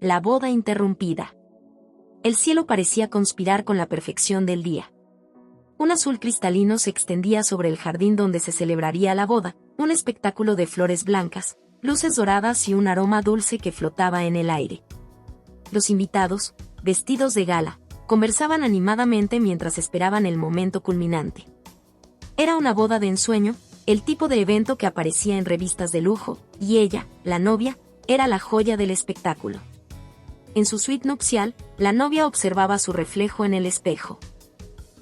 La boda interrumpida. El cielo parecía conspirar con la perfección del día. Un azul cristalino se extendía sobre el jardín donde se celebraría la boda, un espectáculo de flores blancas, luces doradas y un aroma dulce que flotaba en el aire. Los invitados, vestidos de gala, conversaban animadamente mientras esperaban el momento culminante. Era una boda de ensueño, el tipo de evento que aparecía en revistas de lujo, y ella, la novia, era la joya del espectáculo. En su suite nupcial, la novia observaba su reflejo en el espejo.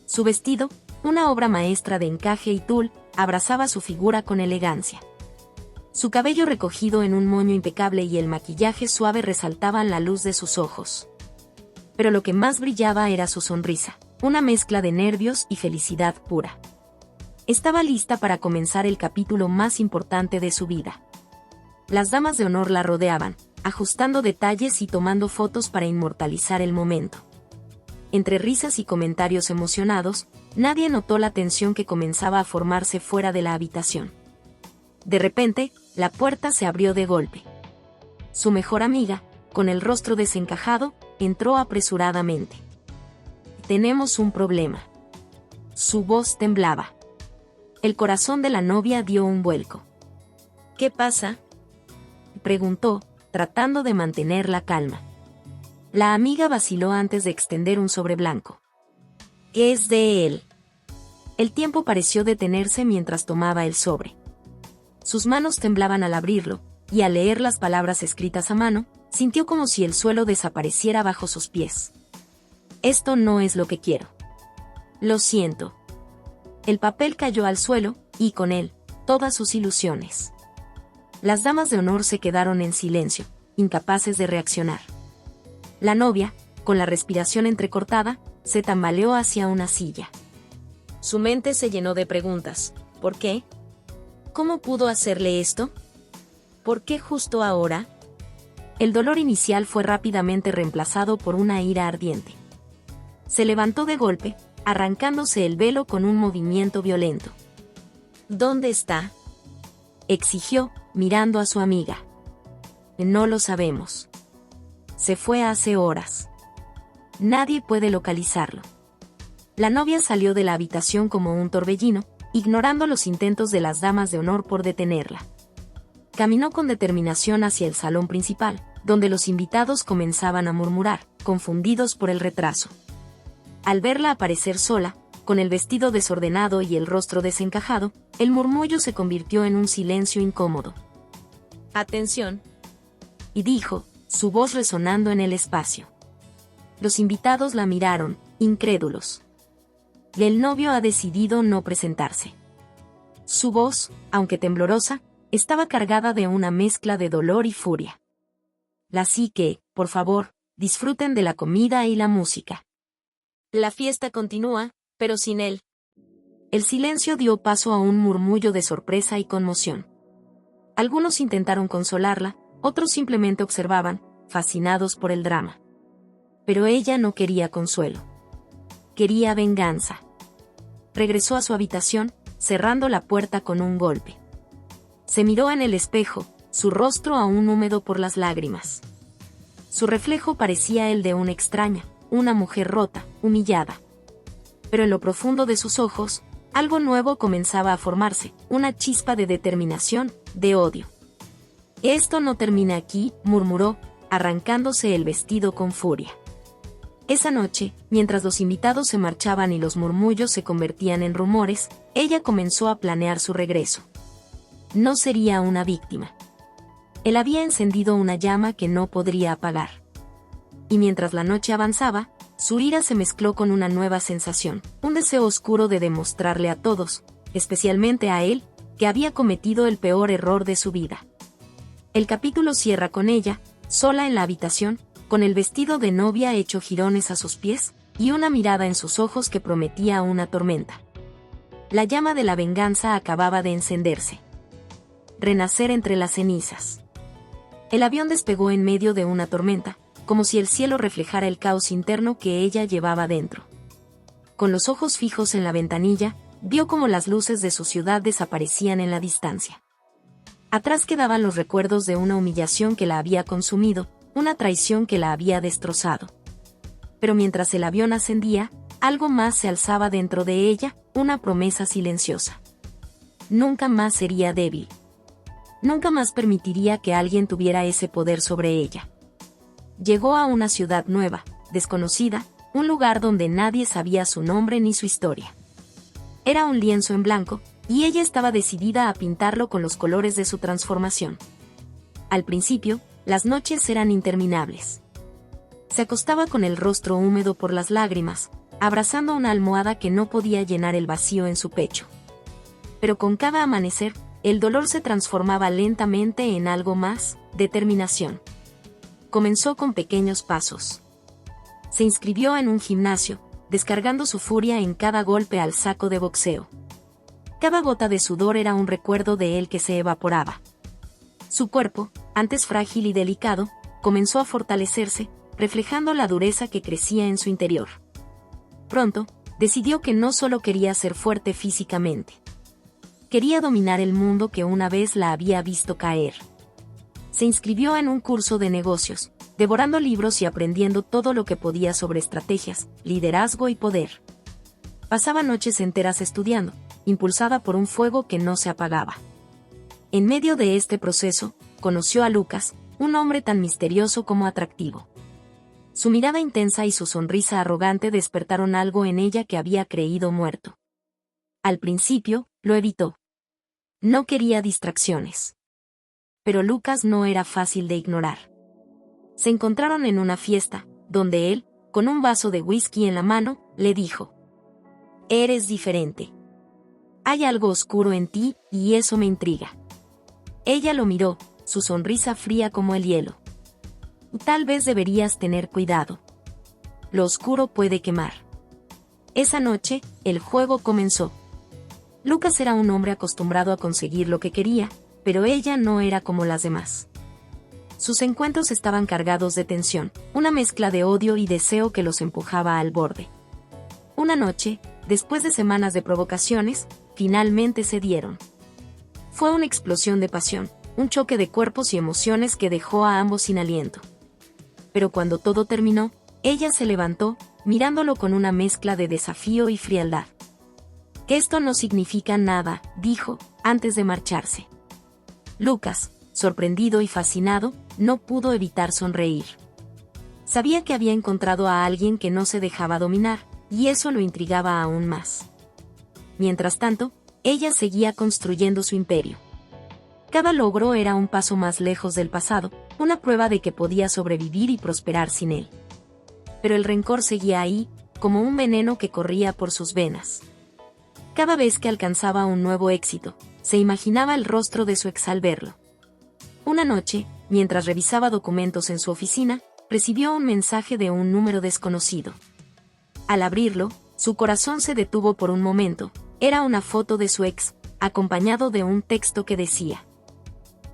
Su vestido, una obra maestra de encaje y tul, abrazaba su figura con elegancia. Su cabello recogido en un moño impecable y el maquillaje suave resaltaban la luz de sus ojos. Pero lo que más brillaba era su sonrisa, una mezcla de nervios y felicidad pura. Estaba lista para comenzar el capítulo más importante de su vida. Las damas de honor la rodeaban, ajustando detalles y tomando fotos para inmortalizar el momento. Entre risas y comentarios emocionados, nadie notó la tensión que comenzaba a formarse fuera de la habitación. De repente, la puerta se abrió de golpe. Su mejor amiga, con el rostro desencajado, entró apresuradamente. «Tenemos un problema». Su voz temblaba. El corazón de la novia dio un vuelco. «¿Qué pasa?», preguntó, tratando de mantener la calma. La amiga vaciló antes de extender un sobre blanco. «Es de él». El tiempo pareció detenerse mientras tomaba el sobre. Sus manos temblaban al abrirlo, y al leer las palabras escritas a mano, sintió como si el suelo desapareciera bajo sus pies. «Esto no es lo que quiero. Lo siento». El papel cayó al suelo, y con él, todas sus ilusiones. Las damas de honor se quedaron en silencio, incapaces de reaccionar. La novia, con la respiración entrecortada, se tambaleó hacia una silla. Su mente se llenó de preguntas. ¿Por qué? ¿Cómo pudo hacerle esto? ¿Por qué justo ahora? El dolor inicial fue rápidamente reemplazado por una ira ardiente. Se levantó de golpe, arrancándose el velo con un movimiento violento. ¿Dónde está?, exigió, mirando a su amiga. No lo sabemos. Se fue hace horas. Nadie puede localizarlo. La novia salió de la habitación como un torbellino, ignorando los intentos de las damas de honor por detenerla. Caminó con determinación hacia el salón principal, donde los invitados comenzaban a murmurar, confundidos por el retraso. Al verla aparecer sola, con el vestido desordenado y el rostro desencajado, el murmullo se convirtió en un silencio incómodo. «Atención», y dijo, su voz resonando en el espacio. Los invitados la miraron, incrédulos. El novio ha decidido no presentarse. Su voz, aunque temblorosa, estaba cargada de una mezcla de dolor y furia. Así que, por favor, disfruten de la comida y la música. La fiesta continúa, pero sin él. El silencio dio paso a un murmullo de sorpresa y conmoción. Algunos intentaron consolarla, otros simplemente observaban, fascinados por el drama. Pero ella no quería consuelo. Quería venganza. Regresó a su habitación, cerrando la puerta con un golpe. Se miró en el espejo, su rostro aún húmedo por las lágrimas. Su reflejo parecía el de una extraña, una mujer rota, humillada. Pero en lo profundo de sus ojos, algo nuevo comenzaba a formarse, una chispa de determinación, de odio. «Esto no termina aquí», murmuró, arrancándose el vestido con furia. Esa noche, mientras los invitados se marchaban y los murmullos se convertían en rumores, ella comenzó a planear su regreso. No sería una víctima. Él había encendido una llama que no podría apagar. Y mientras la noche avanzaba, su ira se mezcló con una nueva sensación, un deseo oscuro de demostrarle a todos, especialmente a él, que había cometido el peor error de su vida. El capítulo cierra con ella, sola en la habitación, con el vestido de novia hecho jirones a sus pies, y una mirada en sus ojos que prometía una tormenta. La llama de la venganza acababa de encenderse. Renacer entre las cenizas. El avión despegó en medio de una tormenta, como si el cielo reflejara el caos interno que ella llevaba dentro. Con los ojos fijos en la ventanilla, vio cómo las luces de su ciudad desaparecían en la distancia. Atrás quedaban los recuerdos de una humillación que la había consumido, una traición que la había destrozado. Pero mientras el avión ascendía, algo más se alzaba dentro de ella, una promesa silenciosa. Nunca más sería débil. Nunca más permitiría que alguien tuviera ese poder sobre ella. Llegó a una ciudad nueva, desconocida, un lugar donde nadie sabía su nombre ni su historia. Era un lienzo en blanco, y ella estaba decidida a pintarlo con los colores de su transformación. Al principio, las noches eran interminables. Se acostaba con el rostro húmedo por las lágrimas, abrazando una almohada que no podía llenar el vacío en su pecho. Pero con cada amanecer, el dolor se transformaba lentamente en algo más, determinación. Comenzó con pequeños pasos. Se inscribió en un gimnasio, descargando su furia en cada golpe al saco de boxeo. Cada gota de sudor era un recuerdo de él que se evaporaba. Su cuerpo, antes frágil y delicado, comenzó a fortalecerse, reflejando la dureza que crecía en su interior. Pronto, decidió que no solo quería ser fuerte físicamente. Quería dominar el mundo que una vez la había visto caer. Se inscribió en un curso de negocios, devorando libros y aprendiendo todo lo que podía sobre estrategias, liderazgo y poder. Pasaba noches enteras estudiando, impulsada por un fuego que no se apagaba. En medio de este proceso, conoció a Lucas, un hombre tan misterioso como atractivo. Su mirada intensa y su sonrisa arrogante despertaron algo en ella que había creído muerto. Al principio, lo evitó. No quería distracciones. Pero Lucas no era fácil de ignorar. Se encontraron en una fiesta, donde él, con un vaso de whisky en la mano, le dijo: «Eres diferente. Hay algo oscuro en ti, y eso me intriga». Ella lo miró, su sonrisa fría como el hielo. «Tal vez deberías tener cuidado. Lo oscuro puede quemar». Esa noche, el juego comenzó. Lucas era un hombre acostumbrado a conseguir lo que quería, pero ella no era como las demás. Sus encuentros estaban cargados de tensión, una mezcla de odio y deseo que los empujaba al borde. Una noche, después de semanas de provocaciones, finalmente se dieron. Fue una explosión de pasión, un choque de cuerpos y emociones que dejó a ambos sin aliento. Pero cuando todo terminó, ella se levantó, mirándolo con una mezcla de desafío y frialdad. «Que esto no significa nada», dijo, antes de marcharse. Lucas, sorprendido y fascinado, no pudo evitar sonreír. Sabía que había encontrado a alguien que no se dejaba dominar, y eso lo intrigaba aún más. Mientras tanto, ella seguía construyendo su imperio. Cada logro era un paso más lejos del pasado, una prueba de que podía sobrevivir y prosperar sin él. Pero el rencor seguía ahí, como un veneno que corría por sus venas. Cada vez que alcanzaba un nuevo éxito, se imaginaba el rostro de su ex al verlo. Una noche, mientras revisaba documentos en su oficina, recibió un mensaje de un número desconocido. Al abrirlo, su corazón se detuvo por un momento. Era una foto de su ex, acompañado de un texto que decía: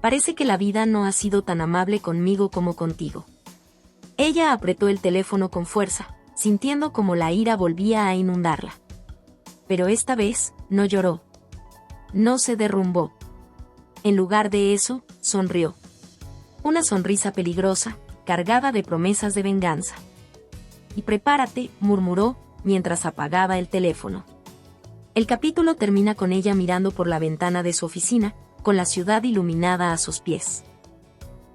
«Parece que la vida no ha sido tan amable conmigo como contigo». Ella apretó el teléfono con fuerza, sintiendo como la ira volvía a inundarla. Pero esta vez, no lloró. No se derrumbó. En lugar de eso, sonrió. Una sonrisa peligrosa, cargada de promesas de venganza. «Y prepárate», murmuró, mientras apagaba el teléfono. El capítulo termina con ella mirando por la ventana de su oficina, con la ciudad iluminada a sus pies.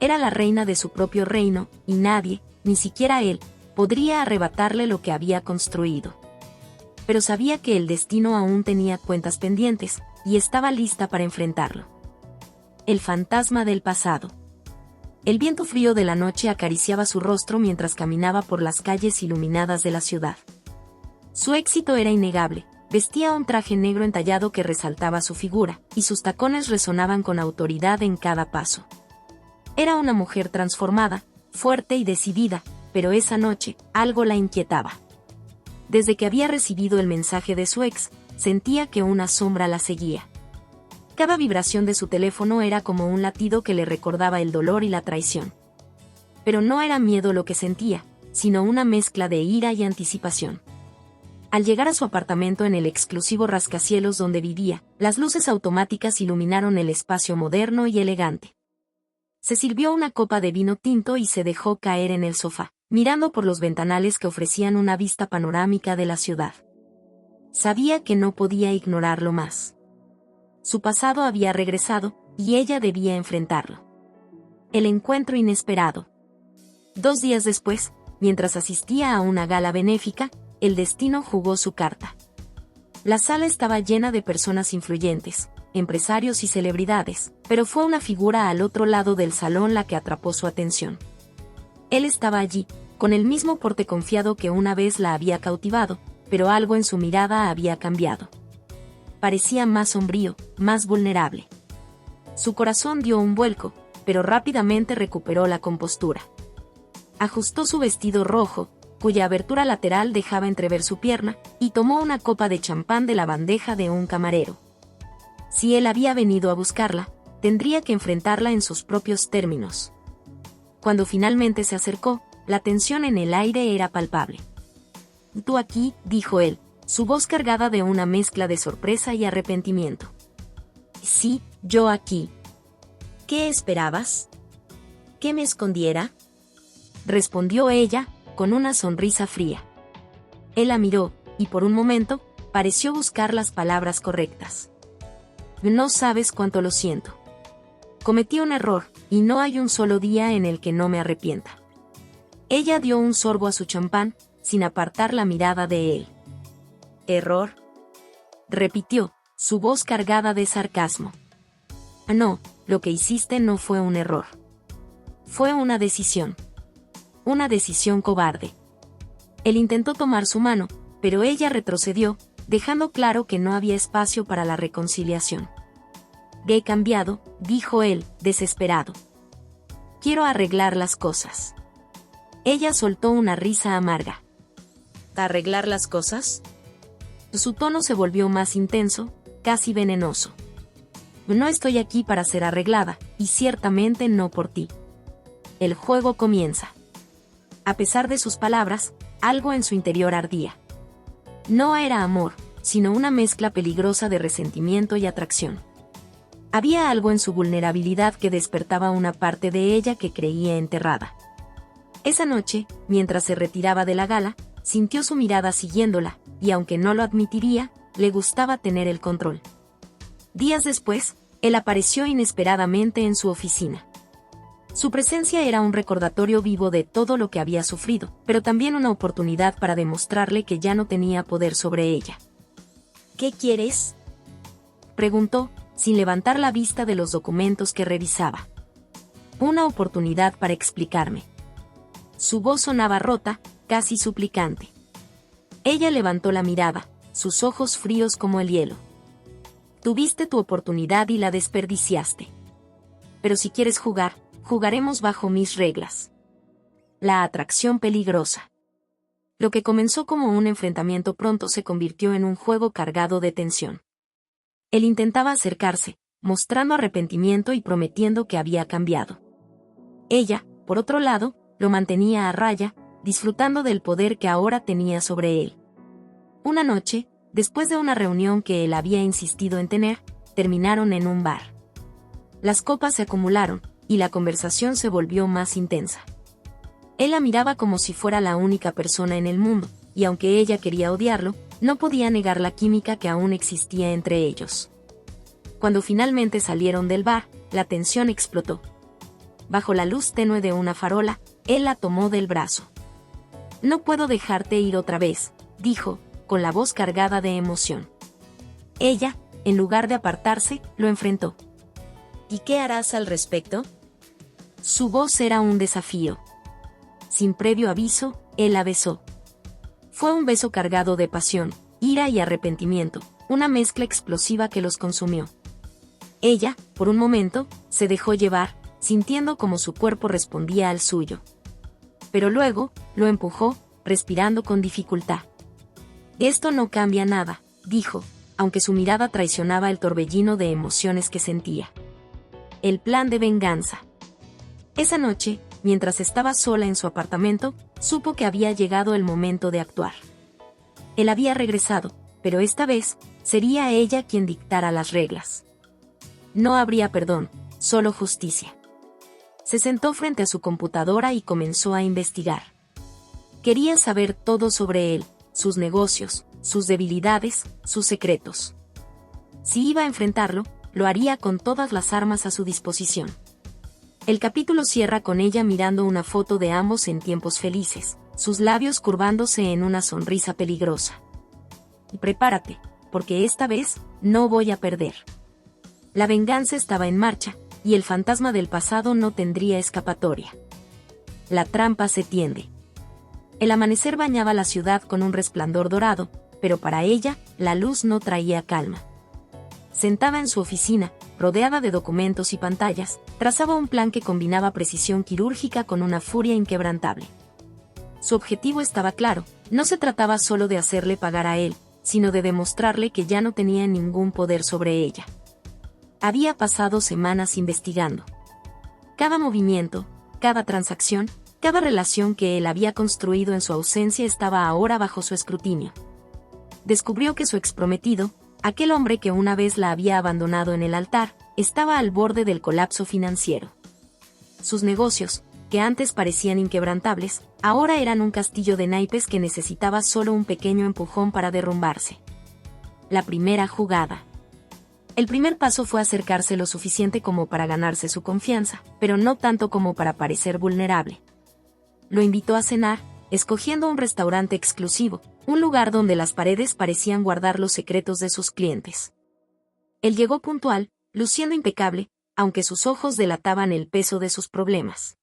Era la reina de su propio reino, y nadie, ni siquiera él, podría arrebatarle lo que había construido. Pero sabía que el destino aún tenía cuentas pendientes, y estaba lista para enfrentarlo. El fantasma del pasado. El viento frío de la noche acariciaba su rostro mientras caminaba por las calles iluminadas de la ciudad. Su éxito era innegable. Vestía un traje negro entallado que resaltaba su figura, y sus tacones resonaban con autoridad en cada paso. Era una mujer transformada, fuerte y decidida, pero esa noche, algo la inquietaba. Desde que había recibido el mensaje de su ex, sentía que una sombra la seguía. Cada vibración de su teléfono era como un latido que le recordaba el dolor y la traición. Pero no era miedo lo que sentía, sino una mezcla de ira y anticipación. Al llegar a su apartamento en el exclusivo rascacielos donde vivía, las luces automáticas iluminaron el espacio moderno y elegante. Se sirvió una copa de vino tinto y se dejó caer en el sofá, mirando por los ventanales que ofrecían una vista panorámica de la ciudad. Sabía que no podía ignorarlo más. Su pasado había regresado, y ella debía enfrentarlo. El encuentro inesperado. 2 días después, mientras asistía a una gala benéfica, el destino jugó su carta. La sala estaba llena de personas influyentes, empresarios y celebridades, pero fue una figura al otro lado del salón la que atrapó su atención. Él estaba allí, con el mismo porte confiado que una vez la había cautivado, pero algo en su mirada había cambiado. Parecía más sombrío, más vulnerable. Su corazón dio un vuelco, pero rápidamente recuperó la compostura. Ajustó su vestido rojo, cuya abertura lateral dejaba entrever su pierna, y tomó una copa de champán de la bandeja de un camarero. Si él había venido a buscarla, tendría que enfrentarla en sus propios términos. Cuando finalmente se acercó, la tensión en el aire era palpable. «Tú aquí», dijo él, su voz cargada de una mezcla de sorpresa y arrepentimiento. «Sí, yo aquí». «¿Qué esperabas? ¿Que me escondiera?», respondió ella, con una sonrisa fría. Él la miró, y por un momento, pareció buscar las palabras correctas. «No sabes cuánto lo siento. Cometí un error, y no hay un solo día en el que no me arrepienta». Ella dio un sorbo a su champán, sin apartar la mirada de él. «¿Error?», repitió, su voz cargada de sarcasmo. «No, lo que hiciste no fue un error. Fue una decisión. Una decisión cobarde». Él intentó tomar su mano, pero ella retrocedió, dejando claro que no había espacio para la reconciliación. «He cambiado», dijo él, desesperado. «Quiero arreglar las cosas». Ella soltó una risa amarga. «¿Arreglar las cosas?». Su tono se volvió más intenso, casi venenoso. «No estoy aquí para ser arreglada, y ciertamente no por ti. El juego comienza». A pesar de sus palabras, algo en su interior ardía. No era amor, sino una mezcla peligrosa de resentimiento y atracción. Había algo en su vulnerabilidad que despertaba una parte de ella que creía enterrada. Esa noche, mientras se retiraba de la gala, sintió su mirada siguiéndola, y aunque no lo admitiría, le gustaba tener el control. Días después, él apareció inesperadamente en su oficina. Su presencia era un recordatorio vivo de todo lo que había sufrido, pero también una oportunidad para demostrarle que ya no tenía poder sobre ella. «¿Qué quieres?», preguntó, sin levantar la vista de los documentos que revisaba. «Una oportunidad para explicarme». Su voz sonaba rota, casi suplicante. Ella levantó la mirada, sus ojos fríos como el hielo. «Tuviste tu oportunidad y la desperdiciaste. Pero si quieres jugar, jugaremos bajo mis reglas». La atracción peligrosa. Lo que comenzó como un enfrentamiento pronto se convirtió en un juego cargado de tensión. Él intentaba acercarse, mostrando arrepentimiento y prometiendo que había cambiado. Ella, por otro lado, lo mantenía a raya, disfrutando del poder que ahora tenía sobre él. Una noche, después de una reunión que él había insistido en tener, terminaron en un bar. Las copas se acumularon, y la conversación se volvió más intensa. Él la miraba como si fuera la única persona en el mundo, y aunque ella quería odiarlo, no podía negar la química que aún existía entre ellos. Cuando finalmente salieron del bar, la tensión explotó. Bajo la luz tenue de una farola, él la tomó del brazo. «No puedo dejarte ir otra vez», dijo, con la voz cargada de emoción. Ella, en lugar de apartarse, lo enfrentó. «¿Y qué harás al respecto?». Su voz era un desafío. Sin previo aviso, él la besó. Fue un beso cargado de pasión, ira y arrepentimiento, una mezcla explosiva que los consumió. Ella, por un momento, se dejó llevar, sintiendo como su cuerpo respondía al suyo. Pero luego, lo empujó, respirando con dificultad. «Esto no cambia nada», dijo, aunque su mirada traicionaba el torbellino de emociones que sentía. El plan de venganza. Esa noche, mientras estaba sola en su apartamento, supo que había llegado el momento de actuar. Él había regresado, pero esta vez, sería ella quien dictara las reglas. No habría perdón, solo justicia. Se sentó frente a su computadora y comenzó a investigar. Quería saber todo sobre él, sus negocios, sus debilidades, sus secretos. Si iba a enfrentarlo, lo haría con todas las armas a su disposición. El capítulo cierra con ella mirando una foto de ambos en tiempos felices, sus labios curvándose en una sonrisa peligrosa. Y prepárate, porque esta vez, no voy a perder. La venganza estaba en marcha, y el fantasma del pasado no tendría escapatoria. La trampa se tiende. El amanecer bañaba la ciudad con un resplandor dorado, pero para ella, la luz no traía calma. Sentada en su oficina, rodeada de documentos y pantallas, trazaba un plan que combinaba precisión quirúrgica con una furia inquebrantable. Su objetivo estaba claro, no se trataba solo de hacerle pagar a él, sino de demostrarle que ya no tenía ningún poder sobre ella. Había pasado semanas investigando. Cada movimiento, cada transacción, cada relación que él había construido en su ausencia estaba ahora bajo su escrutinio. Descubrió que su exprometido, aquel hombre que una vez la había abandonado en el altar, estaba al borde del colapso financiero. Sus negocios, que antes parecían inquebrantables, ahora eran un castillo de naipes que necesitaba solo un pequeño empujón para derrumbarse. La primera jugada. El primer paso fue acercarse lo suficiente como para ganarse su confianza, pero no tanto como para parecer vulnerable. Lo invitó a cenar, escogiendo un restaurante exclusivo, un lugar donde las paredes parecían guardar los secretos de sus clientes. Él llegó puntual, luciendo impecable, aunque sus ojos delataban el peso de sus problemas.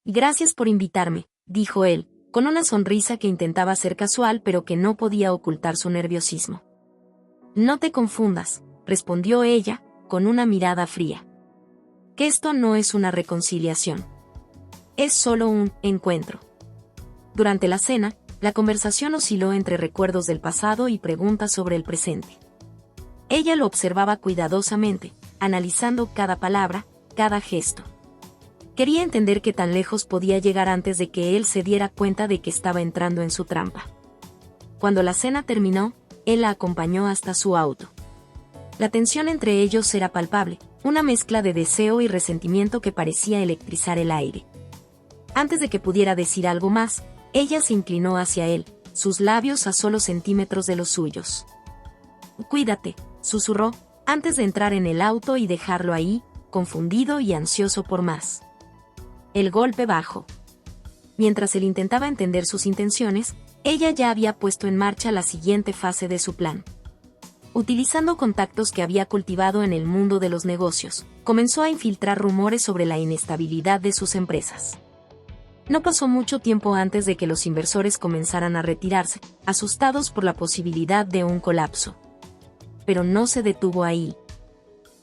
«Gracias por invitarme», dijo él, con una sonrisa que intentaba ser casual pero que no podía ocultar su nerviosismo. «No te confundas», respondió ella, con una mirada fría. «Que esto no es una reconciliación. Es solo un encuentro». Durante la cena, la conversación osciló entre recuerdos del pasado y preguntas sobre el presente. Ella lo observaba cuidadosamente, analizando cada palabra, cada gesto. Quería entender qué tan lejos podía llegar antes de que él se diera cuenta de que estaba entrando en su trampa. Cuando la cena terminó, él la acompañó hasta su auto. La tensión entre ellos era palpable, una mezcla de deseo y resentimiento que parecía electrizar el aire. Antes de que pudiera decir algo más, ella se inclinó hacia él, sus labios a solo centímetros de los suyos. «Cuídate», susurró, antes de entrar en el auto y dejarlo ahí, confundido y ansioso por más. El golpe bajo. Mientras él intentaba entender sus intenciones, ella ya había puesto en marcha la siguiente fase de su plan. Utilizando contactos que había cultivado en el mundo de los negocios, comenzó a infiltrar rumores sobre la inestabilidad de sus empresas. No pasó mucho tiempo antes de que los inversores comenzaran a retirarse, asustados por la posibilidad de un colapso. Pero no se detuvo ahí.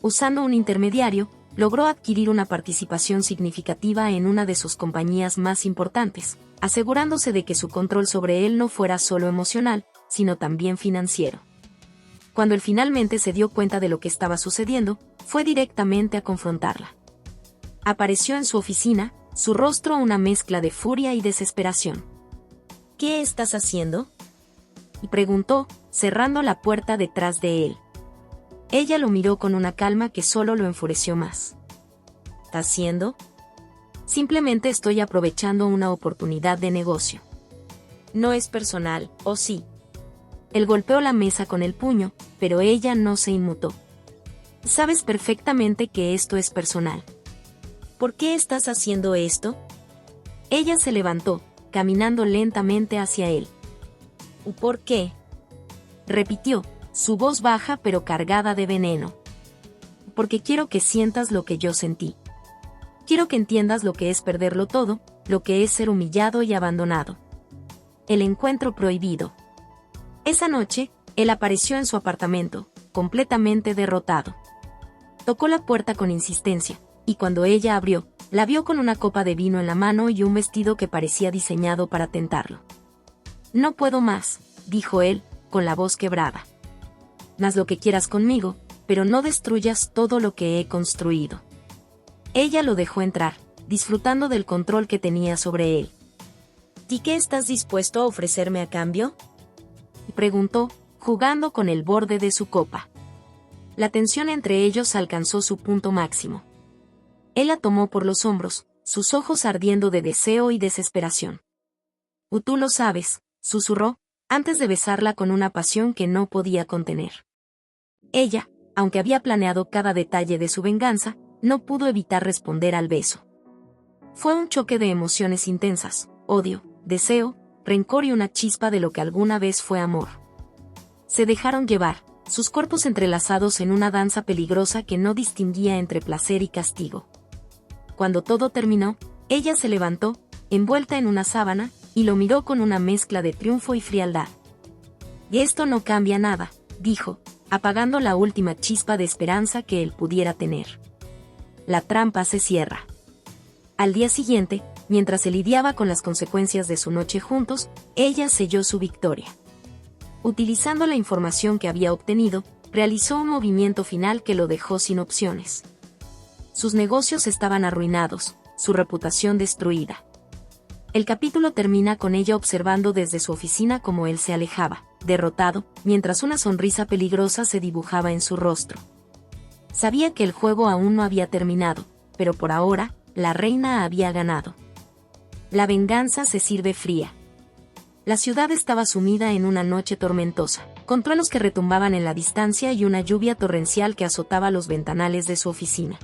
Usando un intermediario, logró adquirir una participación significativa en una de sus compañías más importantes, asegurándose de que su control sobre él no fuera solo emocional, sino también financiero. Cuando él finalmente se dio cuenta de lo que estaba sucediendo, fue directamente a confrontarla. Apareció en su oficina, su rostro una mezcla de furia y desesperación. «¿Qué estás haciendo?», y preguntó, cerrando la puerta detrás de él. Ella lo miró con una calma que solo lo enfureció más. «¿Estás haciendo?». «Simplemente estoy aprovechando una oportunidad de negocio». «No es personal, ¿o sí?». Él golpeó la mesa con el puño, pero ella no se inmutó. «Sabes perfectamente que esto es personal». «¿Por qué estás haciendo esto?». Ella se levantó, caminando lentamente hacia él. «¿Por qué?», repitió, su voz baja pero cargada de veneno. «Porque quiero que sientas lo que yo sentí. Quiero que entiendas lo que es perderlo todo, lo que es ser humillado y abandonado». El encuentro prohibido. Esa noche, él apareció en su apartamento, completamente derrotado. Tocó la puerta con insistencia, y cuando ella abrió, la vio con una copa de vino en la mano y un vestido que parecía diseñado para tentarlo. «No puedo más», dijo él, con la voz quebrada. «Haz lo que quieras conmigo, pero no destruyas todo lo que he construido». Ella lo dejó entrar, disfrutando del control que tenía sobre él. «¿Y qué estás dispuesto a ofrecerme a cambio?», preguntó, jugando con el borde de su copa. La tensión entre ellos alcanzó su punto máximo. Él la tomó por los hombros, sus ojos ardiendo de deseo y desesperación. Tú lo sabes, susurró, antes de besarla con una pasión que no podía contener. Ella, aunque había planeado cada detalle de su venganza, no pudo evitar responder al beso. Fue un choque de emociones intensas, odio, deseo, rencor y una chispa de lo que alguna vez fue amor. Se dejaron llevar, sus cuerpos entrelazados en una danza peligrosa que no distinguía entre placer y castigo. Cuando todo terminó, ella se levantó, envuelta en una sábana, y lo miró con una mezcla de triunfo y frialdad. «Y esto no cambia nada», dijo, apagando la última chispa de esperanza que él pudiera tener. La trampa se cierra. Al día siguiente, mientras se lidiaba con las consecuencias de su noche juntos, ella selló su victoria. Utilizando la información que había obtenido, realizó un movimiento final que lo dejó sin opciones. Sus negocios estaban arruinados, su reputación destruida. El capítulo termina con ella observando desde su oficina cómo él se alejaba, derrotado, mientras una sonrisa peligrosa se dibujaba en su rostro. Sabía que el juego aún no había terminado, pero por ahora, la reina había ganado. La venganza se sirve fría. La ciudad estaba sumida en una noche tormentosa, con truenos que retumbaban en la distancia y una lluvia torrencial que azotaba los ventanales de su oficina.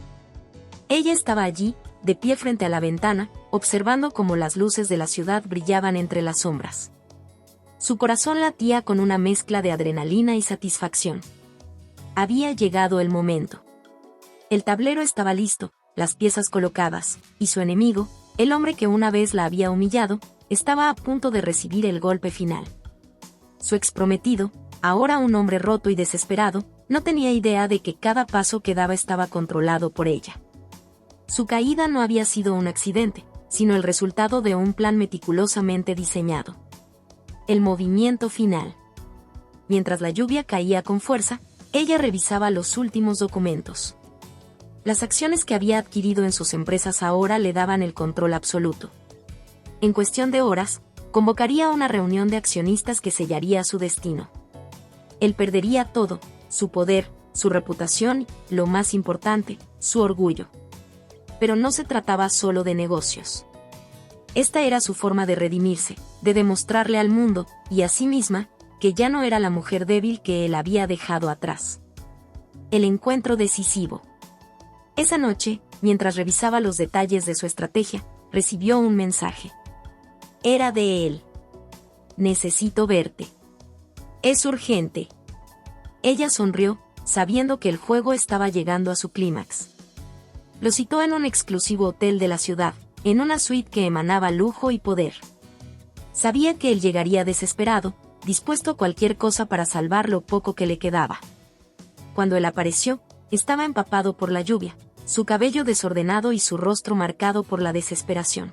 Ella estaba allí, de pie frente a la ventana, observando cómo las luces de la ciudad brillaban entre las sombras. Su corazón latía con una mezcla de adrenalina y satisfacción. Había llegado el momento. El tablero estaba listo, las piezas colocadas, y su enemigo, el hombre que una vez la había humillado, estaba a punto de recibir el golpe final. Su exprometido, ahora un hombre roto y desesperado, no tenía idea de que cada paso que daba estaba controlado por ella. Su caída no había sido un accidente, sino el resultado de un plan meticulosamente diseñado. El movimiento final. Mientras la lluvia caía con fuerza, ella revisaba los últimos documentos. Las acciones que había adquirido en sus empresas ahora le daban el control absoluto. En cuestión de horas, convocaría una reunión de accionistas que sellaría su destino. Él perdería todo, su poder, su reputación y, lo más importante, su orgullo. Pero no se trataba solo de negocios. Esta era su forma de redimirse, de demostrarle al mundo, y a sí misma, que ya no era la mujer débil que él había dejado atrás. El encuentro decisivo. Esa noche, mientras revisaba los detalles de su estrategia, recibió un mensaje. Era de él. «Necesito verte. Es urgente». Ella sonrió, sabiendo que el juego estaba llegando a su clímax. Lo citó en un exclusivo hotel de la ciudad, en una suite que emanaba lujo y poder. Sabía que él llegaría desesperado, dispuesto a cualquier cosa para salvar lo poco que le quedaba. Cuando él apareció, estaba empapado por la lluvia, su cabello desordenado y su rostro marcado por la desesperación.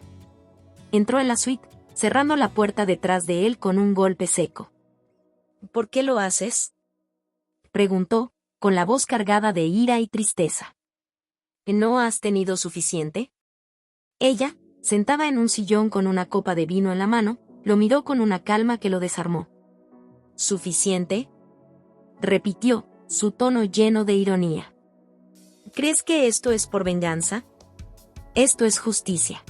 Entró en la suite, cerrando la puerta detrás de él con un golpe seco. «¿Por qué lo haces?», preguntó, con la voz cargada de ira y tristeza. «¿No has tenido suficiente?». Ella, sentada en un sillón con una copa de vino en la mano, lo miró con una calma que lo desarmó. «¿Suficiente?», repitió, su tono lleno de ironía. «¿Crees que esto es por venganza?». «Esto es justicia».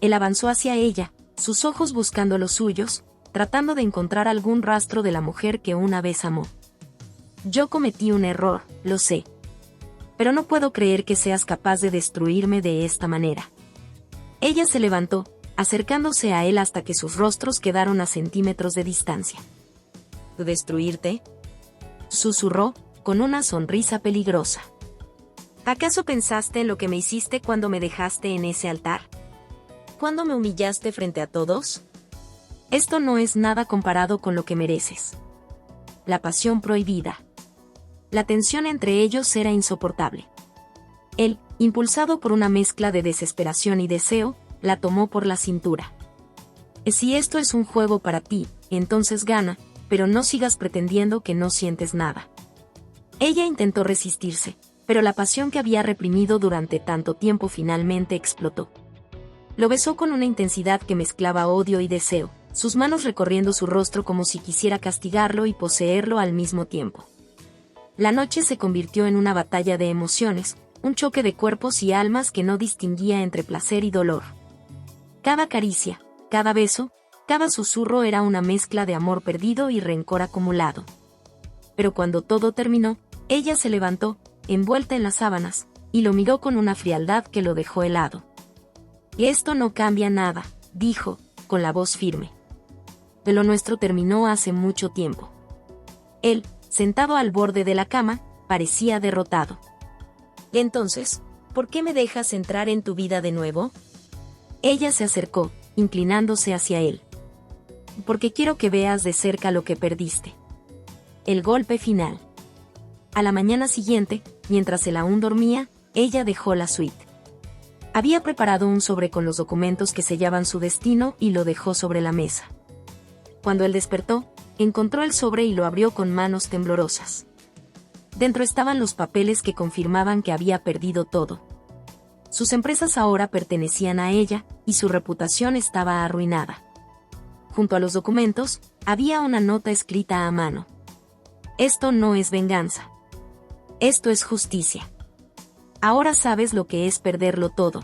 Él avanzó hacia ella, sus ojos buscando los suyos, tratando de encontrar algún rastro de la mujer que una vez amó. «Yo cometí un error, lo sé. Pero no puedo creer que seas capaz de destruirme de esta manera». Ella se levantó, acercándose a él hasta que sus rostros quedaron a centímetros de distancia. «¿Destruirte?», susurró, con una sonrisa peligrosa. «¿Acaso pensaste en lo que me hiciste cuando me dejaste en ese altar? ¿Cuándo me humillaste frente a todos? Esto no es nada comparado con lo que mereces». La pasión prohibida. La tensión entre ellos era insoportable. Él, impulsado por una mezcla de desesperación y deseo, la tomó por la cintura. «Si esto es un juego para ti, entonces gana, pero no sigas pretendiendo que no sientes nada». Ella intentó resistirse, pero la pasión que había reprimido durante tanto tiempo finalmente explotó. Lo besó con una intensidad que mezclaba odio y deseo, sus manos recorriendo su rostro como si quisiera castigarlo y poseerlo al mismo tiempo. La noche se convirtió en una batalla de emociones, un choque de cuerpos y almas que no distinguía entre placer y dolor. Cada caricia, cada beso, cada susurro era una mezcla de amor perdido y rencor acumulado. Pero cuando todo terminó, ella se levantó, envuelta en las sábanas, y lo miró con una frialdad que lo dejó helado. «Y esto no cambia nada», dijo, con la voz firme. «De lo nuestro terminó hace mucho tiempo». Él, sentado al borde de la cama, parecía derrotado. «Entonces, ¿por qué me dejas entrar en tu vida de nuevo?» Ella se acercó, inclinándose hacia él. «Porque quiero que veas de cerca lo que perdiste». El golpe final. A la mañana siguiente, mientras él aún dormía, ella dejó la suite. Había preparado un sobre con los documentos que sellaban su destino y lo dejó sobre la mesa. Cuando él despertó, encontró el sobre y lo abrió con manos temblorosas. Dentro estaban los papeles que confirmaban que había perdido todo. Sus empresas ahora pertenecían a ella, y su reputación estaba arruinada. Junto a los documentos, había una nota escrita a mano. «Esto no es venganza. Esto es justicia. Ahora sabes lo que es perderlo todo».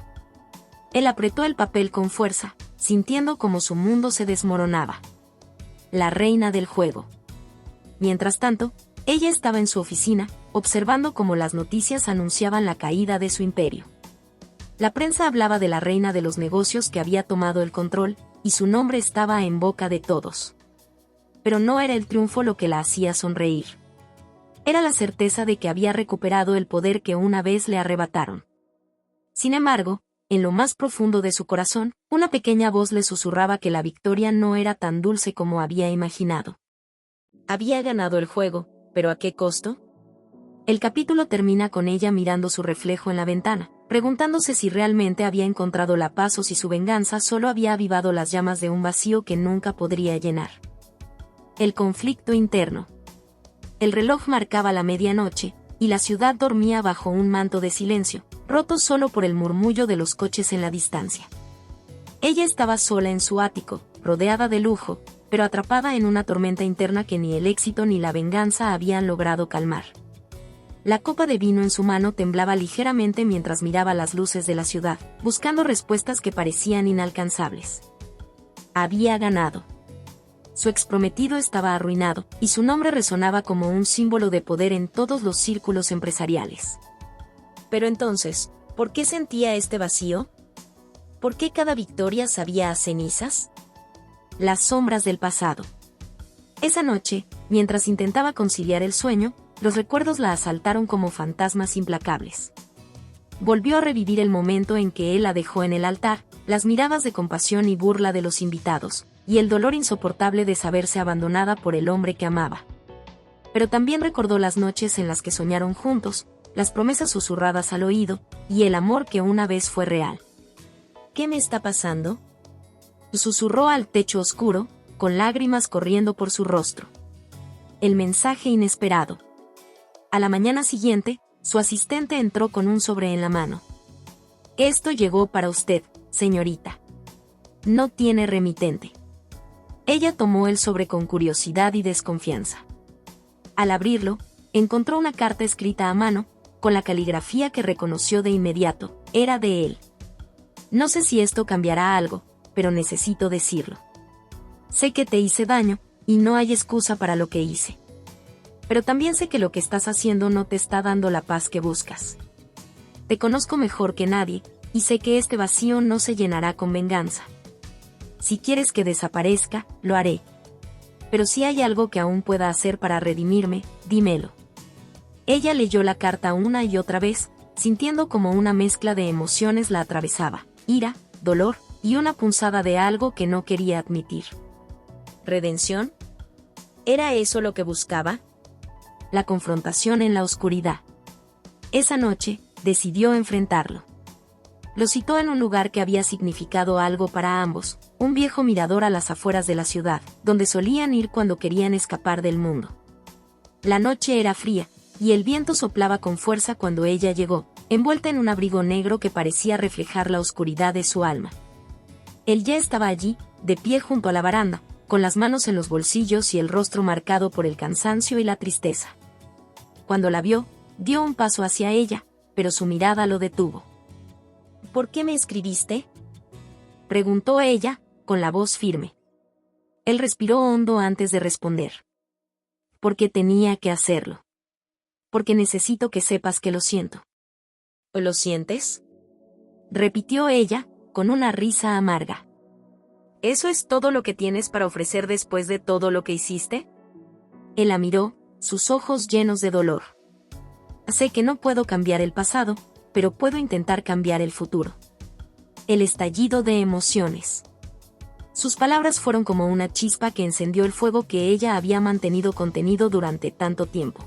Él apretó el papel con fuerza, sintiendo como su mundo se desmoronaba. La reina del juego. Mientras tanto, ella estaba en su oficina, observando cómo las noticias anunciaban la caída de su imperio. La prensa hablaba de la reina de los negocios que había tomado el control, y su nombre estaba en boca de todos. Pero no era el triunfo lo que la hacía sonreír. Era la certeza de que había recuperado el poder que una vez le arrebataron. Sin embargo, en lo más profundo de su corazón, una pequeña voz le susurraba que la victoria no era tan dulce como había imaginado. Había ganado el juego, pero ¿a qué costo? El capítulo termina con ella mirando su reflejo en la ventana, preguntándose si realmente había encontrado la paz o si su venganza solo había avivado las llamas de un vacío que nunca podría llenar. El conflicto interno. El reloj marcaba la medianoche, y la ciudad dormía bajo un manto de silencio, roto solo por el murmullo de los coches en la distancia. Ella estaba sola en su ático, rodeada de lujo, pero atrapada en una tormenta interna que ni el éxito ni la venganza habían logrado calmar. La copa de vino en su mano temblaba ligeramente mientras miraba las luces de la ciudad, buscando respuestas que parecían inalcanzables. Había ganado. Su exprometido estaba arruinado, y su nombre resonaba como un símbolo de poder en todos los círculos empresariales. Pero entonces, ¿por qué sentía este vacío? ¿Por qué cada victoria sabía a cenizas? Las sombras del pasado. Esa noche, mientras intentaba conciliar el sueño, los recuerdos la asaltaron como fantasmas implacables. Volvió a revivir el momento en que él la dejó en el altar, las miradas de compasión y burla de los invitados, y el dolor insoportable de saberse abandonada por el hombre que amaba. Pero también recordó las noches en las que soñaron juntos, las promesas susurradas al oído, y el amor que una vez fue real. ¿Qué me está pasando?, susurró al techo oscuro, con lágrimas corriendo por su rostro. El mensaje inesperado. A la mañana siguiente, su asistente entró con un sobre en la mano. «Esto llegó para usted, señorita. No tiene remitente». Ella tomó el sobre con curiosidad y desconfianza. Al abrirlo, encontró una carta escrita a mano, con la caligrafía que reconoció de inmediato. Era de él. «No sé si esto cambiará algo, pero necesito decirlo. Sé que te hice daño, y no hay excusa para lo que hice. Pero también sé que lo que estás haciendo no te está dando la paz que buscas. Te conozco mejor que nadie, y sé que este vacío no se llenará con venganza. Si quieres que desaparezca, lo haré. Pero si hay algo que aún pueda hacer para redimirme, dímelo». Ella leyó la carta una y otra vez, sintiendo como una mezcla de emociones la atravesaba: ira, dolor, y una punzada de algo que no quería admitir. ¿Redención? ¿Era eso lo que buscaba? La confrontación en la oscuridad. Esa noche, decidió enfrentarlo. Lo citó en un lugar que había significado algo para ambos, un viejo mirador a las afueras de la ciudad, donde solían ir cuando querían escapar del mundo. La noche era fría, y el viento soplaba con fuerza cuando ella llegó, envuelta en un abrigo negro que parecía reflejar la oscuridad de su alma. Él ya estaba allí, de pie junto a la baranda, con las manos en los bolsillos y el rostro marcado por el cansancio y la tristeza. Cuando la vio, dio un paso hacia ella, pero su mirada lo detuvo. ¿Por qué me escribiste?, preguntó ella, con la voz firme. Él respiró hondo antes de responder. Porque tenía que hacerlo. Porque necesito que sepas que lo siento. ¿Lo sientes?, repitió ella, con una risa amarga. ¿Eso es todo lo que tienes para ofrecer después de todo lo que hiciste? Él la miró, sus ojos llenos de dolor. Sé que no puedo cambiar el pasado, pero puedo intentar cambiar el futuro. El estallido de emociones. Sus palabras fueron como una chispa que encendió el fuego que ella había mantenido contenido durante tanto tiempo.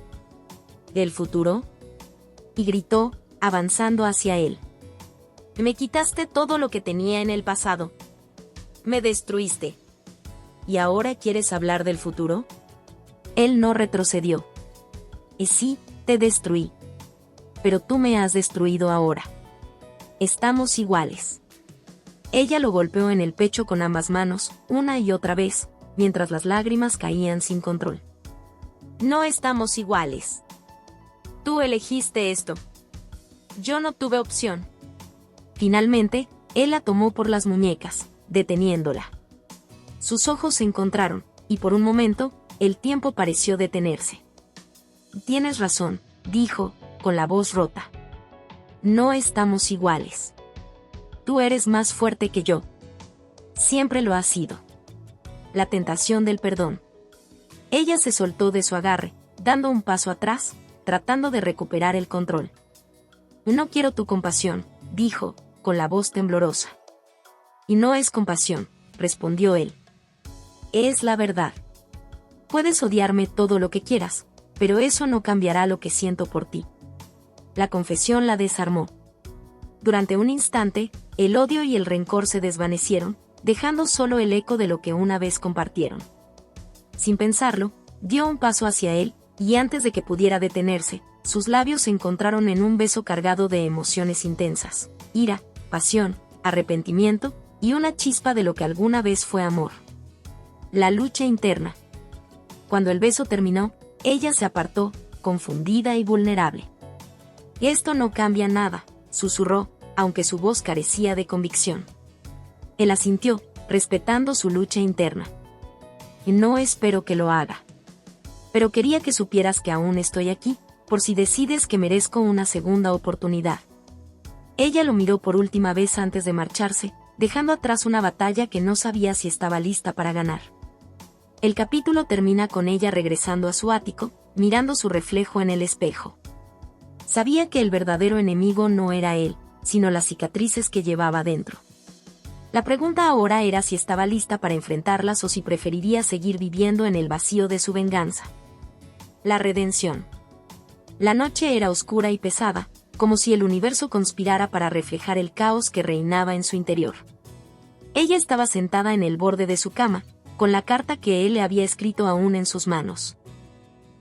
¿El futuro?, y gritó, avanzando hacia él. Me quitaste todo lo que tenía en el pasado. Me destruiste. ¿Y ahora quieres hablar del futuro? Él no retrocedió. Y sí, te destruí. Pero tú me has destruido ahora. Estamos iguales. Ella lo golpeó en el pecho con ambas manos, una y otra vez, mientras las lágrimas caían sin control. No estamos iguales. Tú elegiste esto. Yo no tuve opción. Finalmente, él la tomó por las muñecas, deteniéndola. Sus ojos se encontraron, y por un momento, el tiempo pareció detenerse. Tienes razón, dijo, con la voz rota. No estamos iguales. Tú eres más fuerte que yo. Siempre lo has sido. La tentación del perdón. Ella se soltó de su agarre, dando un paso atrás, tratando de recuperar el control. No quiero tu compasión, dijo, con la voz temblorosa. Y no es compasión, respondió él. Es la verdad. Puedes odiarme todo lo que quieras, pero eso no cambiará lo que siento por ti. La confesión la desarmó. Durante un instante, el odio y el rencor se desvanecieron, dejando solo el eco de lo que una vez compartieron. Sin pensarlo, dio un paso hacia él, y antes de que pudiera detenerse, sus labios se encontraron en un beso cargado de emociones intensas, ira, pasión, arrepentimiento, y una chispa de lo que alguna vez fue amor. La lucha interna. Cuando el beso terminó, ella se apartó, confundida y vulnerable. Esto no cambia nada, susurró, aunque su voz carecía de convicción. Él asintió, respetando su lucha interna. Y no espero que lo haga. Pero quería que supieras que aún estoy aquí, por si decides que merezco una segunda oportunidad. Ella lo miró por última vez antes de marcharse, dejando atrás una batalla que no sabía si estaba lista para ganar. El capítulo termina con ella regresando a su ático, mirando su reflejo en el espejo. Sabía que el verdadero enemigo no era él, sino las cicatrices que llevaba dentro. La pregunta ahora era si estaba lista para enfrentarlas o si preferiría seguir viviendo en el vacío de su venganza. La redención. La noche era oscura y pesada, como si el universo conspirara para reflejar el caos que reinaba en su interior. Ella estaba sentada en el borde de su cama, con la carta que él le había escrito aún en sus manos.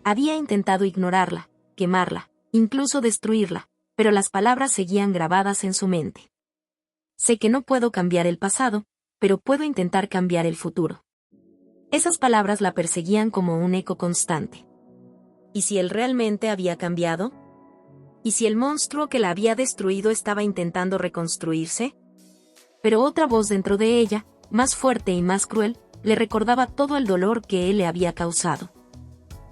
Había intentado ignorarla, quemarla, incluso destruirla, pero las palabras seguían grabadas en su mente. Sé que no puedo cambiar el pasado, pero puedo intentar cambiar el futuro. Esas palabras la perseguían como un eco constante. ¿Y si él realmente había cambiado? ¿Y si el monstruo que la había destruido estaba intentando reconstruirse? Pero otra voz dentro de ella, más fuerte y más cruel, le recordaba todo el dolor que él le había causado.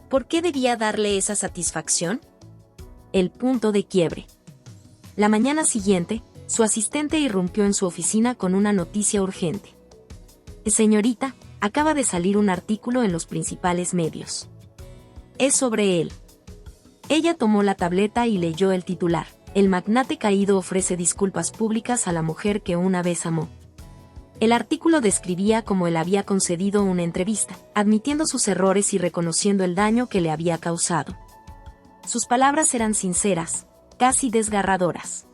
¿Por qué debía darle esa satisfacción? El punto de quiebre. La mañana siguiente, su asistente irrumpió en su oficina con una noticia urgente. Señorita, acaba de salir un artículo en los principales medios. Es sobre él. Ella tomó la tableta y leyó el titular. El magnate caído ofrece disculpas públicas a la mujer que una vez amó. El artículo describía cómo él había concedido una entrevista, admitiendo sus errores y reconociendo el daño que le había causado. Sus palabras eran sinceras, casi desgarradoras.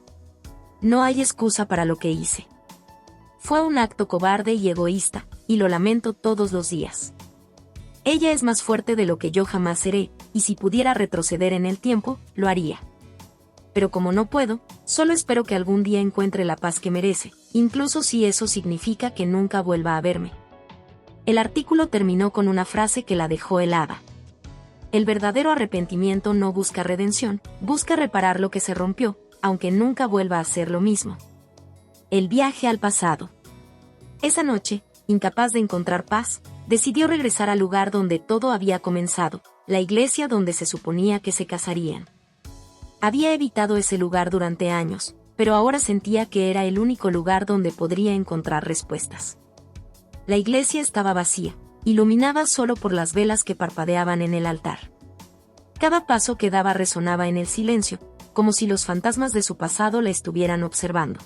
No hay excusa para lo que hice. Fue un acto cobarde y egoísta, y lo lamento todos los días. Ella es más fuerte de lo que yo jamás seré, y si pudiera retroceder en el tiempo, lo haría. Pero como no puedo, solo espero que algún día encuentre la paz que merece, incluso si eso significa que nunca vuelva a verme. El artículo terminó con una frase que la dejó helada. El verdadero arrepentimiento no busca redención, busca reparar lo que se rompió, aunque nunca vuelva a ser lo mismo. El viaje al pasado. Esa noche, incapaz de encontrar paz, decidió regresar al lugar donde todo había comenzado, la iglesia donde se suponía que se casarían. Había evitado ese lugar durante años, pero ahora sentía que era el único lugar donde podría encontrar respuestas. La iglesia estaba vacía, iluminada solo por las velas que parpadeaban en el altar. Cada paso que daba resonaba en el silencio, como si los fantasmas de su pasado la estuvieran observando.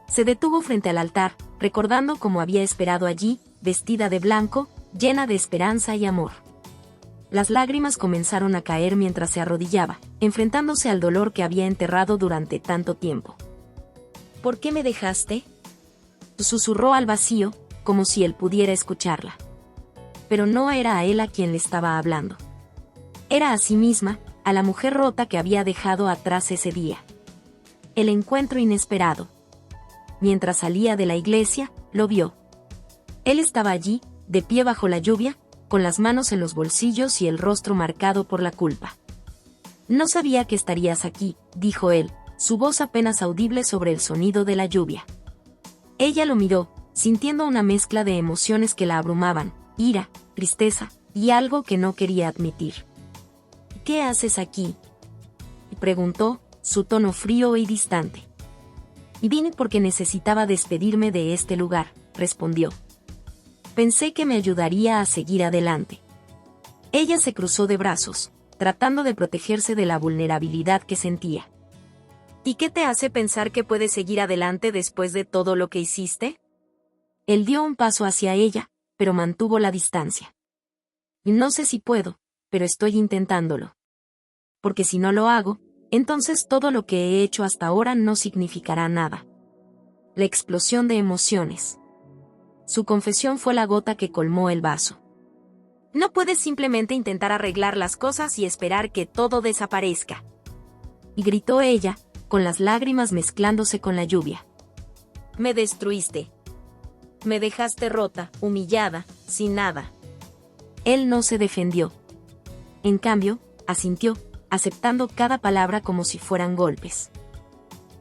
Se detuvo frente al altar, recordando cómo había esperado allí, vestida de blanco, llena de esperanza y amor. Las lágrimas comenzaron a caer mientras se arrodillaba, enfrentándose al dolor que había enterrado durante tanto tiempo. ¿Por qué me dejaste?, susurró al vacío, como si él pudiera escucharla. Pero no era a él a quien le estaba hablando. Era a sí misma, a la mujer rota que había dejado atrás ese día. El encuentro inesperado. Mientras salía de la iglesia, lo vio. Él estaba allí, de pie bajo la lluvia, con las manos en los bolsillos y el rostro marcado por la culpa. No sabía que estarías aquí, dijo él, su voz apenas audible sobre el sonido de la lluvia. Ella lo miró, sintiendo una mezcla de emociones que la abrumaban, ira, tristeza, y algo que no quería admitir. ¿Qué haces aquí?, preguntó, su tono frío y distante. Vine porque necesitaba despedirme de este lugar, respondió. Pensé que me ayudaría a seguir adelante. Ella se cruzó de brazos, tratando de protegerse de la vulnerabilidad que sentía. ¿Y qué te hace pensar que puedes seguir adelante después de todo lo que hiciste? Él dio un paso hacia ella, pero mantuvo la distancia. No sé si puedo, pero estoy intentándolo. Porque si no lo hago, entonces todo lo que he hecho hasta ahora no significará nada. La explosión de emociones. Su confesión fue la gota que colmó el vaso. No puedes simplemente intentar arreglar las cosas y esperar que todo desaparezca. Y gritó ella, con las lágrimas mezclándose con la lluvia. Me destruiste. Me dejaste rota, humillada, sin nada. Él no se defendió. En cambio, asintió, aceptando cada palabra como si fueran golpes.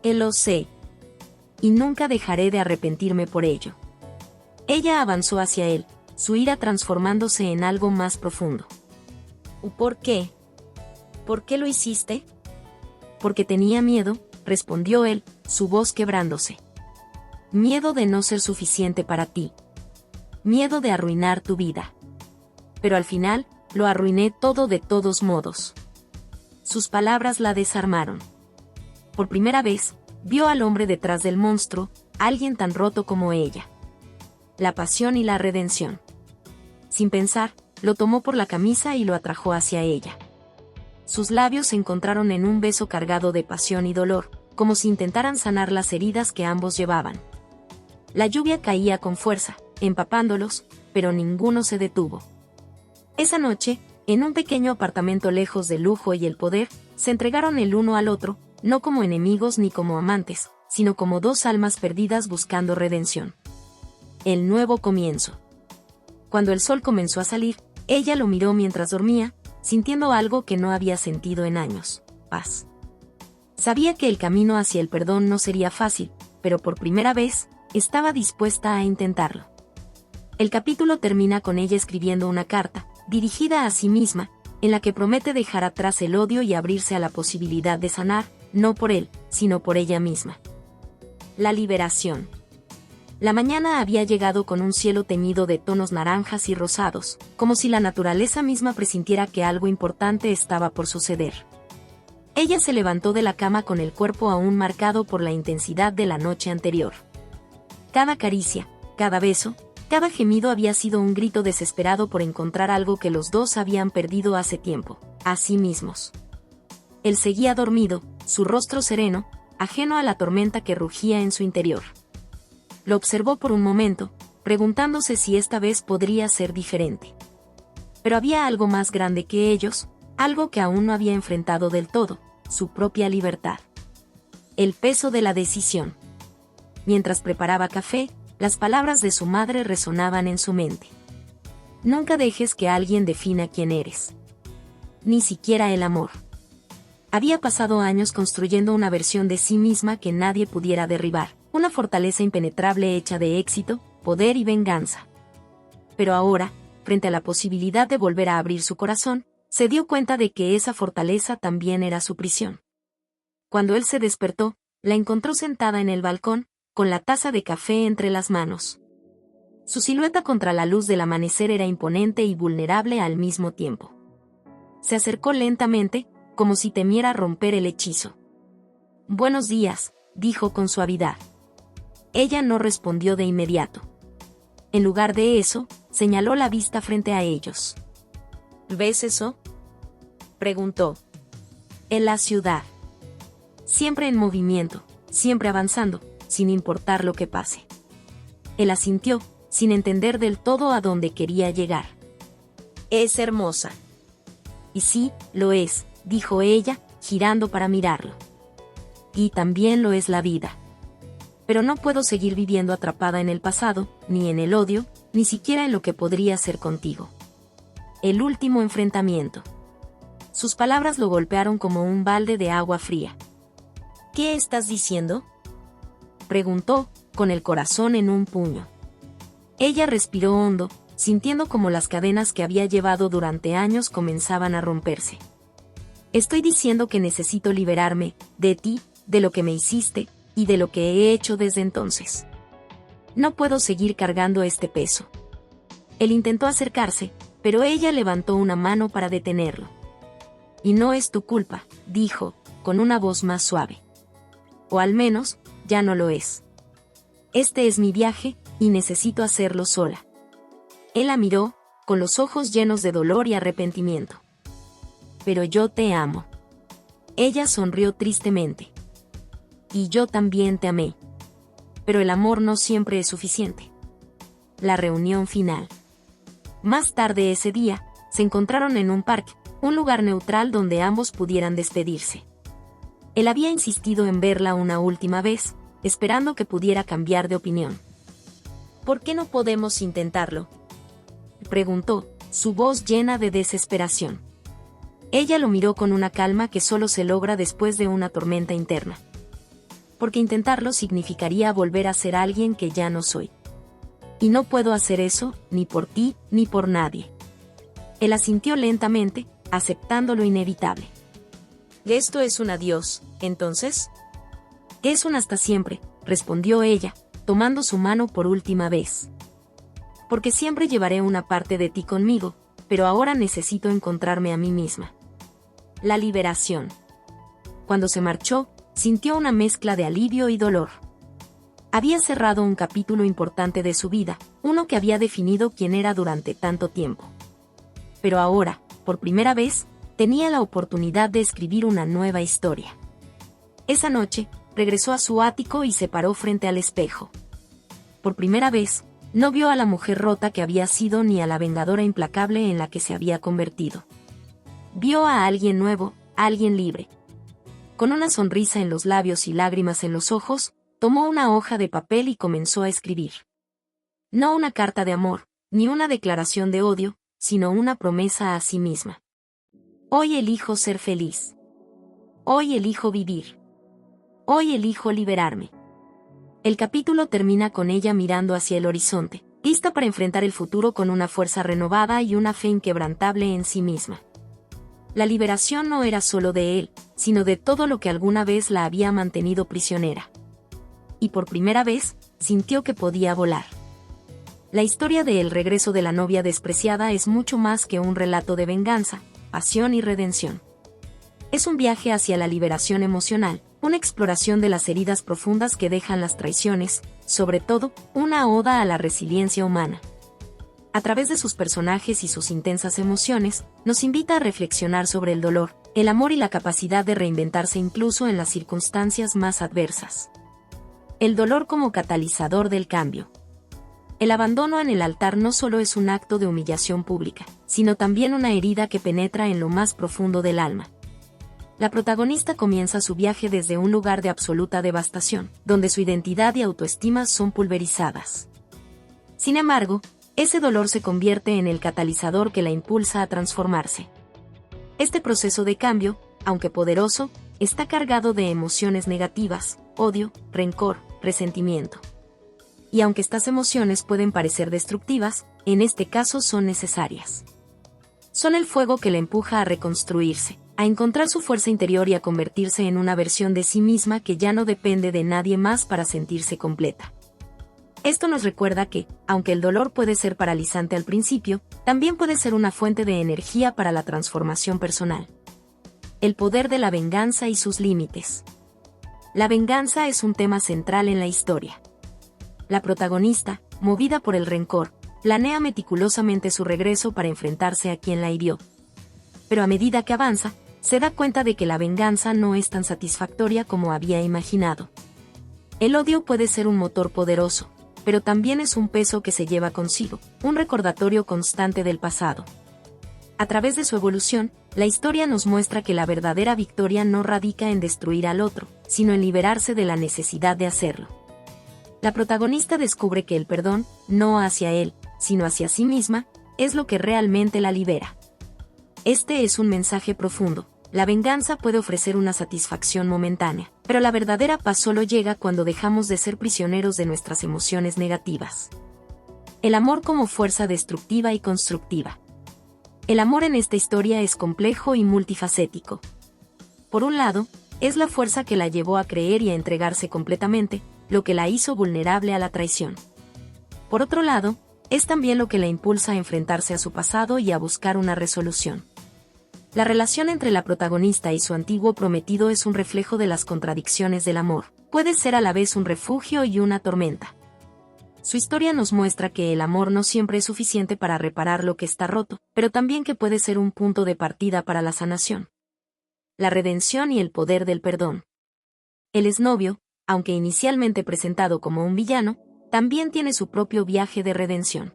Lo sé. Y nunca dejaré de arrepentirme por ello. Ella avanzó hacia él, su ira transformándose en algo más profundo. ¿Por qué? ¿Por qué lo hiciste? Porque tenía miedo, respondió él, su voz quebrándose. Miedo de no ser suficiente para ti. Miedo de arruinar tu vida. Pero al final, lo arruiné todo de todos modos. Sus palabras la desarmaron. Por primera vez, vio al hombre detrás del monstruo, alguien tan roto como ella. La pasión y la redención. Sin pensar, lo tomó por la camisa y lo atrajo hacia ella. Sus labios se encontraron en un beso cargado de pasión y dolor, como si intentaran sanar las heridas que ambos llevaban. La lluvia caía con fuerza, empapándolos, pero ninguno se detuvo. Esa noche, en un pequeño apartamento lejos del lujo y el poder, se entregaron el uno al otro, no como enemigos ni como amantes, sino como dos almas perdidas buscando redención. El nuevo comienzo. Cuando el sol comenzó a salir, ella lo miró mientras dormía, sintiendo algo que no había sentido en años: paz. Sabía que el camino hacia el perdón no sería fácil, pero por primera vez, estaba dispuesta a intentarlo. El capítulo termina con ella escribiendo una carta, dirigida a sí misma, en la que promete dejar atrás el odio y abrirse a la posibilidad de sanar, no por él, sino por ella misma. La liberación. La mañana había llegado con un cielo teñido de tonos naranjas y rosados, como si la naturaleza misma presintiera que algo importante estaba por suceder. Ella se levantó de la cama con el cuerpo aún marcado por la intensidad de la noche anterior. Cada caricia, cada beso, cada gemido había sido un grito desesperado por encontrar algo que los dos habían perdido hace tiempo: a sí mismos. Él seguía dormido, su rostro sereno, ajeno a la tormenta que rugía en su interior. Lo observó por un momento, preguntándose si esta vez podría ser diferente. Pero había algo más grande que ellos, algo que aún no había enfrentado del todo: su propia libertad. El peso de la decisión. Mientras preparaba café, las palabras de su madre resonaban en su mente. Nunca dejes que alguien defina quién eres. Ni siquiera el amor. Había pasado años construyendo una versión de sí misma que nadie pudiera derribar, una fortaleza impenetrable hecha de éxito, poder y venganza. Pero ahora, frente a la posibilidad de volver a abrir su corazón, se dio cuenta de que esa fortaleza también era su prisión. Cuando él se despertó, la encontró sentada en el balcón, con la taza de café entre las manos. Su silueta contra la luz del amanecer era imponente y vulnerable al mismo tiempo. Se acercó lentamente, como si temiera romper el hechizo. «Buenos días», dijo con suavidad. Ella no respondió de inmediato. En lugar de eso, señaló la vista frente a ellos. «¿Ves eso?», preguntó. «En la ciudad. Siempre en movimiento, siempre avanzando, sin importar lo que pase». Él asintió, sin entender del todo a dónde quería llegar. «Es hermosa». «Y sí, lo es», dijo ella, girando para mirarlo. «Y también lo es la vida. Pero no puedo seguir viviendo atrapada en el pasado, ni en el odio, ni siquiera en lo que podría ser contigo». El último enfrentamiento. Sus palabras lo golpearon como un balde de agua fría. «¿Qué estás diciendo?», preguntó, con el corazón en un puño. Ella respiró hondo, sintiendo como las cadenas que había llevado durante años comenzaban a romperse. «Estoy diciendo que necesito liberarme, de ti, de lo que me hiciste, y de lo que he hecho desde entonces. No puedo seguir cargando este peso». Él intentó acercarse, pero ella levantó una mano para detenerlo. «Y no es tu culpa», dijo, con una voz más suave. «O al menos, ya no lo es. Este es mi viaje, y necesito hacerlo sola». Él la miró, con los ojos llenos de dolor y arrepentimiento. «Pero yo te amo». Ella sonrió tristemente. «Y yo también te amé. Pero el amor no siempre es suficiente». La reunión final. Más tarde ese día, se encontraron en un parque, un lugar neutral donde ambos pudieran despedirse. Él había insistido en verla una última vez, esperando que pudiera cambiar de opinión. «¿Por qué no podemos intentarlo?», preguntó, su voz llena de desesperación. Ella lo miró con una calma que solo se logra después de una tormenta interna. «Porque intentarlo significaría volver a ser alguien que ya no soy. Y no puedo hacer eso, ni por ti, ni por nadie». Él asintió lentamente, aceptando lo inevitable. «¿Esto es un adiós, entonces?». «Es un hasta siempre», respondió ella, tomando su mano por última vez. «Porque siempre llevaré una parte de ti conmigo, pero ahora necesito encontrarme a mí misma». La liberación. Cuando se marchó, sintió una mezcla de alivio y dolor. Había cerrado un capítulo importante de su vida, uno que había definido quién era durante tanto tiempo. Pero ahora, por primera vez, tenía la oportunidad de escribir una nueva historia. Esa noche, regresó a su ático y se paró frente al espejo. Por primera vez, no vio a la mujer rota que había sido ni a la vengadora implacable en la que se había convertido. Vio a alguien nuevo, a alguien libre. Con una sonrisa en los labios y lágrimas en los ojos, tomó una hoja de papel y comenzó a escribir. No una carta de amor, ni una declaración de odio, sino una promesa a sí misma. «Hoy elijo ser feliz. Hoy elijo vivir. Hoy elijo liberarme». El capítulo termina con ella mirando hacia el horizonte, lista para enfrentar el futuro con una fuerza renovada y una fe inquebrantable en sí misma. La liberación no era solo de él, sino de todo lo que alguna vez la había mantenido prisionera. Y por primera vez, sintió que podía volar. La historia de El regreso de la novia despreciada es mucho más que un relato de venganza, pasión y redención. Es un viaje hacia la liberación emocional, una exploración de las heridas profundas que dejan las traiciones, sobre todo, una oda a la resiliencia humana. A través de sus personajes y sus intensas emociones, nos invita a reflexionar sobre el dolor, el amor y la capacidad de reinventarse incluso en las circunstancias más adversas. El dolor como catalizador del cambio. El abandono en el altar no solo es un acto de humillación pública, sino también una herida que penetra en lo más profundo del alma. La protagonista comienza su viaje desde un lugar de absoluta devastación, donde su identidad y autoestima son pulverizadas. Sin embargo, ese dolor se convierte en el catalizador que la impulsa a transformarse. Este proceso de cambio, aunque poderoso, está cargado de emociones negativas, odio, rencor, resentimiento. Y aunque estas emociones pueden parecer destructivas, en este caso son necesarias. Son el fuego que le empuja a reconstruirse, a encontrar su fuerza interior y a convertirse en una versión de sí misma que ya no depende de nadie más para sentirse completa. Esto nos recuerda que, aunque el dolor puede ser paralizante al principio, también puede ser una fuente de energía para la transformación personal. El poder de la venganza y sus límites. La venganza es un tema central en la historia. La protagonista, movida por el rencor, planea meticulosamente su regreso para enfrentarse a quien la hirió. Pero a medida que avanza, se da cuenta de que la venganza no es tan satisfactoria como había imaginado. El odio puede ser un motor poderoso, pero también es un peso que se lleva consigo, un recordatorio constante del pasado. A través de su evolución, la historia nos muestra que la verdadera victoria no radica en destruir al otro, sino en liberarse de la necesidad de hacerlo. La protagonista descubre que el perdón, no hacia él, sino hacia sí misma, es lo que realmente la libera. Este es un mensaje profundo. La venganza puede ofrecer una satisfacción momentánea, pero la verdadera paz solo llega cuando dejamos de ser prisioneros de nuestras emociones negativas. El amor como fuerza destructiva y constructiva. El amor en esta historia es complejo y multifacético. Por un lado, es la fuerza que la llevó a creer y a entregarse completamente, lo que la hizo vulnerable a la traición. Por otro lado, es también lo que la impulsa a enfrentarse a su pasado y a buscar una resolución. La relación entre la protagonista y su antiguo prometido es un reflejo de las contradicciones del amor. Puede ser a la vez un refugio y una tormenta. Su historia nos muestra que el amor no siempre es suficiente para reparar lo que está roto, pero también que puede ser un punto de partida para la sanación. La redención y el poder del perdón. El exnovio, aunque inicialmente presentado como un villano, también tiene su propio viaje de redención.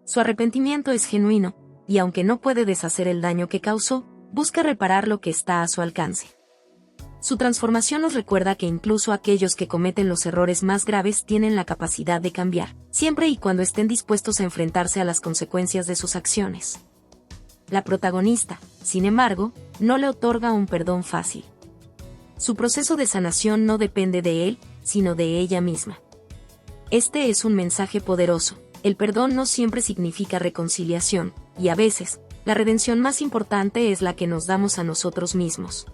Su arrepentimiento es genuino, y aunque no puede deshacer el daño que causó, busca reparar lo que está a su alcance. Su transformación nos recuerda que incluso aquellos que cometen los errores más graves tienen la capacidad de cambiar, siempre y cuando estén dispuestos a enfrentarse a las consecuencias de sus acciones. La protagonista, sin embargo, no le otorga un perdón fácil. Su proceso de sanación no depende de él, sino de ella misma. Este es un mensaje poderoso. El perdón no siempre significa reconciliación, y a veces, la redención más importante es la que nos damos a nosotros mismos.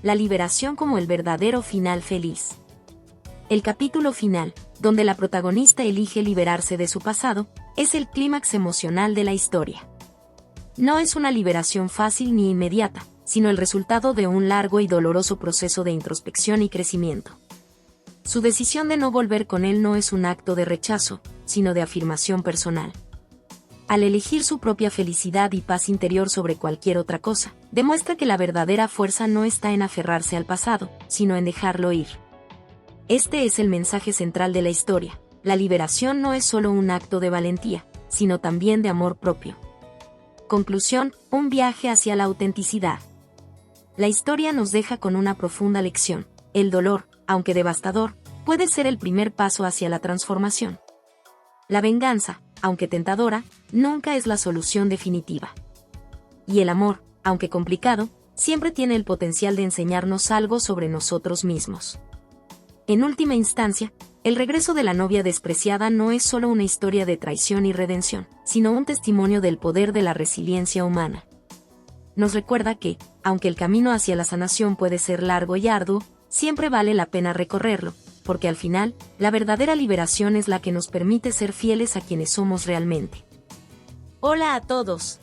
La liberación como el verdadero final feliz. El capítulo final, donde la protagonista elige liberarse de su pasado, es el clímax emocional de la historia. No es una liberación fácil ni inmediata, sino el resultado de un largo y doloroso proceso de introspección y crecimiento. Su decisión de no volver con él no es un acto de rechazo, sino de afirmación personal. Al elegir su propia felicidad y paz interior sobre cualquier otra cosa, demuestra que la verdadera fuerza no está en aferrarse al pasado, sino en dejarlo ir. Este es el mensaje central de la historia. La liberación no es solo un acto de valentía, sino también de amor propio. Conclusión: un viaje hacia la autenticidad. La historia nos deja con una profunda lección. El dolor, aunque devastador, puede ser el primer paso hacia la transformación. La venganza, aunque tentadora, nunca es la solución definitiva. Y el amor, aunque complicado, siempre tiene el potencial de enseñarnos algo sobre nosotros mismos. En última instancia, el regreso de la novia despreciada no es solo una historia de traición y redención, sino un testimonio del poder de la resiliencia humana. Nos recuerda que, aunque el camino hacia la sanación puede ser largo y arduo, siempre vale la pena recorrerlo, porque al final, la verdadera liberación es la que nos permite ser fieles a quienes somos realmente. Hola a todos.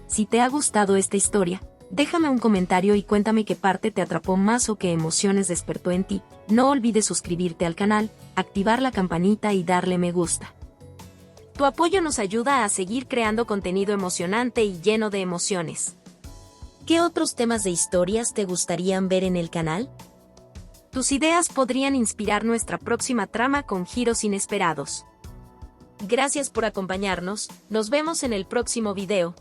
Si te ha gustado esta historia, déjame un comentario y cuéntame qué parte te atrapó más o qué emociones despertó en ti. No olvides suscribirte al canal, activar la campanita y darle me gusta. Tu apoyo nos ayuda a seguir creando contenido emocionante y lleno de emociones. ¿Qué otros temas de historias te gustarían ver en el canal? Tus ideas podrían inspirar nuestra próxima trama con giros inesperados. Gracias por acompañarnos, nos vemos en el próximo video.